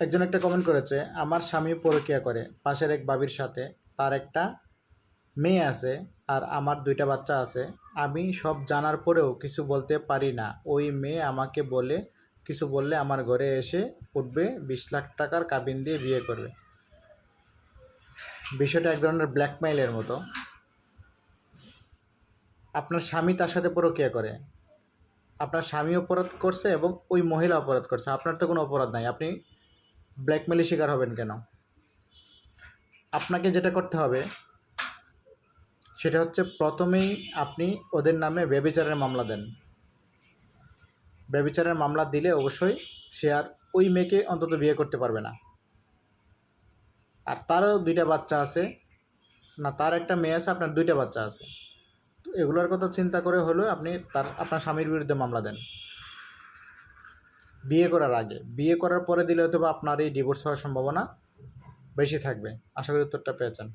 একজন একটা কমেন্ট করেছে, আমার স্বামী পরকীয়া করে পাশের এক বাবির সাথে, তার একটা মেয়ে আছে আর আমার 2টা বাচ্চা আছে। আমি সব জানার পরেও কিছু বলতে পারি না। ওই মেয়ে আমাকে বলে কিছু বললে আমার ঘরে এসে উঠবে, 20 লাখ টাকার কাবিন দিয়ে বিয়ে করবে। বিষয়টা এক ধরনের ব্ল্যাকমেইলের মতো। আপনার স্বামী তার সাথে পরকীয়া করে, আপনার স্বামী অপরাধ করছে এবং ওই মহিলা অপরাধ করছে, আপনার তো কোনো অপরাধ নাই, আপনি ব্ল্যাকমেইলের শিকার হবেন কেন? আপনাকে যেটা করতে হবে সেটা হচ্ছে, প্রথমেই আপনি ওদের নামে ব্যভিচারের মামলা দেন। ব্যভিচারের মামলা দিলে অবশ্যই সে আর ওই মেয়েকে অন্তত বিয়ে করতে পারবে না। আর তারও 2টা বাচ্চা আছে, না তার একটা মেয়ে আছে, আপনার 2টা বাচ্চা আছে। তো এগুলোর কথা চিন্তা করে হলেও আপনি আপনার স্বামীর বিরুদ্ধে মামলা দেন বিয়ে করার আগে। বিয়ে করার পরে দিলে হয়তো বা আপনার এই ডিভোর্স হওয়ার সম্ভাবনা বেশি থাকবে। আশা করি উত্তরটা পেয়েছেন।